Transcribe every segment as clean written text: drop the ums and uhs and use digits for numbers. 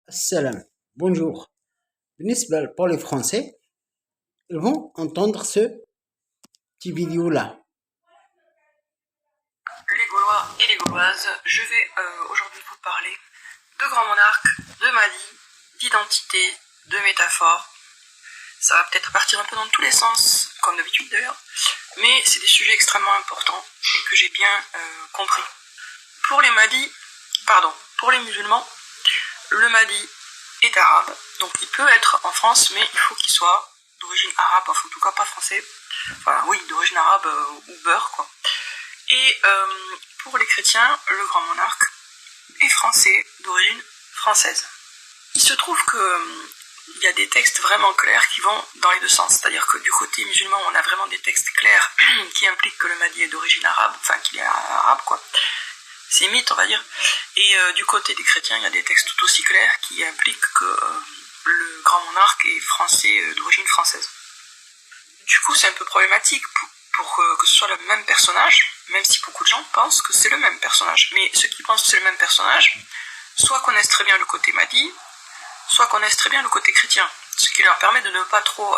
Salam, bonjour. Pour les Français, ils vont entendre ce petit vidéo-là. Les Gaulois et les Gauloises, je vais aujourd'hui vous parler de grands monarques, de Mali, d'identité, de métaphores. Ça va peut-être partir un peu dans tous les sens, comme d'habitude d'ailleurs, mais c'est des sujets extrêmement importants et que j'ai bien compris. Pour les musulmans, le Mahdi est arabe, donc il peut être en France, mais il faut qu'il soit d'origine arabe, enfin en tout cas pas français, enfin oui, d'origine arabe ou beurre quoi. Et pour les chrétiens, le grand monarque est français, d'origine française. Il se trouve que il y a des textes vraiment clairs qui vont dans les deux sens, c'est-à-dire que du côté musulman, on a vraiment des textes clairs qui impliquent que le Mahdi est d'origine arabe, enfin qu'il est arabe quoi. C'est mythe, on va dire. Et du côté des chrétiens, il y a des textes tout aussi clairs qui impliquent que le grand monarque est français d'origine française. Du coup, c'est un peu problématique pour que ce soit le même personnage, même si beaucoup de gens pensent que c'est le même personnage. Mais ceux qui pensent que c'est le même personnage, soit connaissent très bien le côté Mahdi, soit connaissent très bien le côté chrétien. Ce qui leur permet de ne pas trop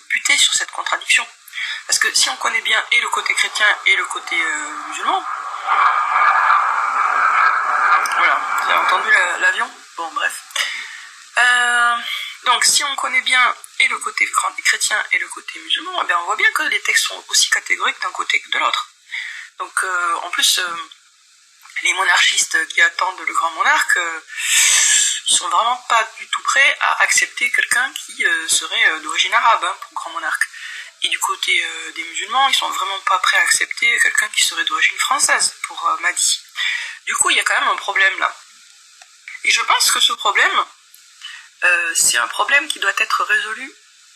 buter sur cette contradiction. Parce que si on connaît bien et le côté chrétien et le côté musulman, voilà, vous avez entendu l'avion? Bon, bref. Donc, si on connaît bien et le côté chrétien et le côté musulman, eh bien, on voit bien que les textes sont aussi catégoriques d'un côté que de l'autre. Donc, en plus, les monarchistes qui attendent le grand monarque sont vraiment pas du tout prêts à accepter quelqu'un qui serait d'origine arabe pour grand monarque. Et du côté des musulmans, ils sont vraiment pas prêts à accepter quelqu'un qui serait d'origine française pour Mahdi. Du coup, il y a quand même un problème là. Et je pense que ce problème, c'est un problème qui doit être résolu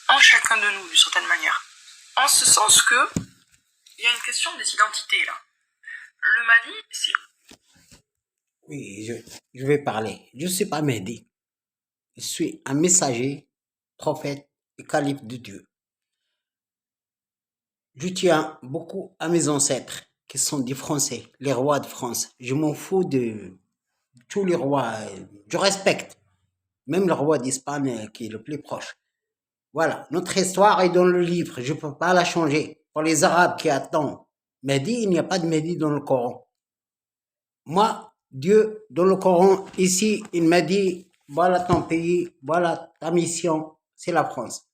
en chacun de nous, d'une certaine manière. En ce sens que, il y a une question des identités là. Le Mahdi, c'est... Oui, je vais parler. Je ne suis pas Mehdi. Je suis un messager, prophète et calife de Dieu. Je tiens beaucoup à mes ancêtres, qui sont des Français, les rois de France. Je m'en fous de tous les rois. Je respecte. Même le roi d'Espagne qui est le plus proche. Voilà, notre histoire est dans le livre, je ne peux pas la changer. Pour les Arabes qui attendent Mehdi, il n'y a pas de Mehdi dans le Coran. Moi, Dieu, dans le Coran, ici, il m'a dit, voilà ton pays, voilà ta mission, c'est la France.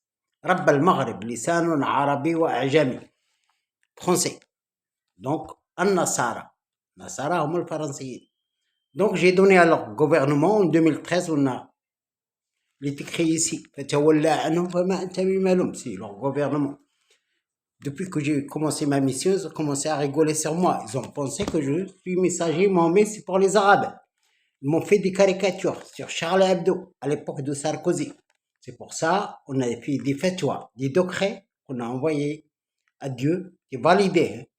Rabb al-Maghrib, lisanun arabi wa ajami. Français. Donc, An-Nasara. Nasara, hum al-Français. Donc, j'ai donné à leur gouvernement, en 2013, on a il est écrit ici, c'est leur gouvernement. Depuis que j'ai commencé ma mission, ils ont commencé à rigoler sur moi. Ils ont pensé que je suis messager, mais c'est pour les Arabes. Ils m'ont fait des caricatures sur Charlie Hebdo à l'époque de Sarkozy. C'est pour ça qu'on a fait des fatwas, des décrets qu'on a envoyés à Dieu et validés.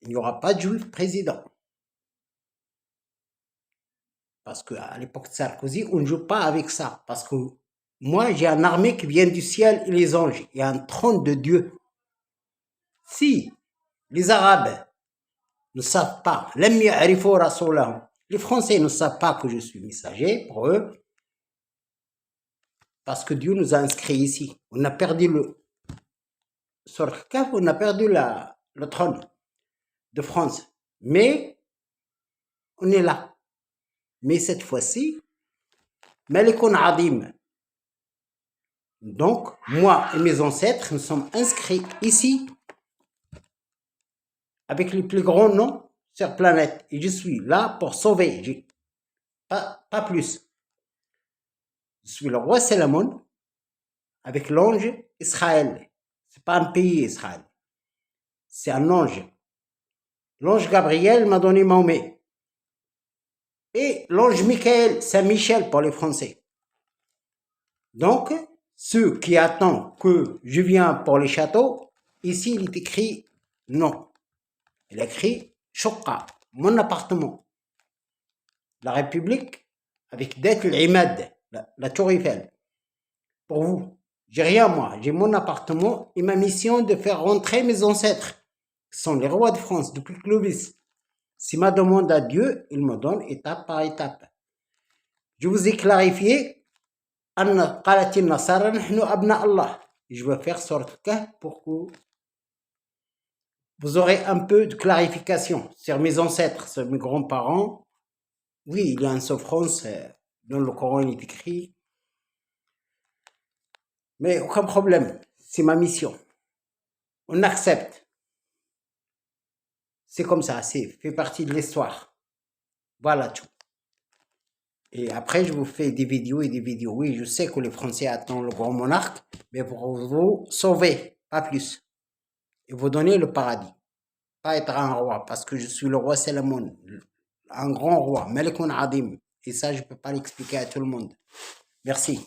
Il n'y aura pas de juif président. Parce qu'à l'époque de Sarkozy, on ne joue pas avec ça. Parce que moi, j'ai une armée qui vient du ciel et les anges. Il y a un trône de Dieu. Si les Arabes ne savent pas, les Français ne savent pas que je suis messager pour eux, parce que Dieu nous a inscrits ici. On a perdu on a perdu le trône de France. Mais on est là. Mais cette fois-ci, Malikun Adim. Donc, moi et mes ancêtres, nous sommes inscrits ici avec les plus grands noms sur la planète. Et je suis là pour sauver, pas plus. Je suis le roi Salomon avec l'ange Israël. C'est pas un pays Israël. C'est un ange. L'ange Gabriel m'a donné Mahomet. Et l'ange Michael, Saint-Michel pour les Français. Donc, ceux qui attendent que je viens pour les châteaux, ici il est écrit non. Il est écrit Chouka, mon appartement. La République avec Det l'Imad, la Tour Eiffel. Pour vous, j'ai rien moi, j'ai mon appartement et ma mission de faire rentrer mes ancêtres, qui sont les rois de France depuis Clovis. Si ma demande à Dieu, il me donne étape par étape. Je vous ai clarifié. أن قالت النصارى نحن أبناء الله. Je vais faire sorte pour que vous aurez un peu de clarification sur mes ancêtres, sur mes grands-parents. Oui, il y a une souffrance dans le Coran, il est écrit. Mais aucun problème, c'est ma mission. On accepte. C'est comme ça, c'est fait partie de l'histoire. Voilà tout. Et après, je vous fais des vidéos et des vidéos. Oui, je sais que les Français attendent le grand monarque, mais pour vous sauver, pas plus. Et vous donner le paradis. Pas être un roi, parce que je suis le roi Salomon, un grand roi, Melikun Adim. Et ça, je ne peux pas l'expliquer à tout le monde. Merci.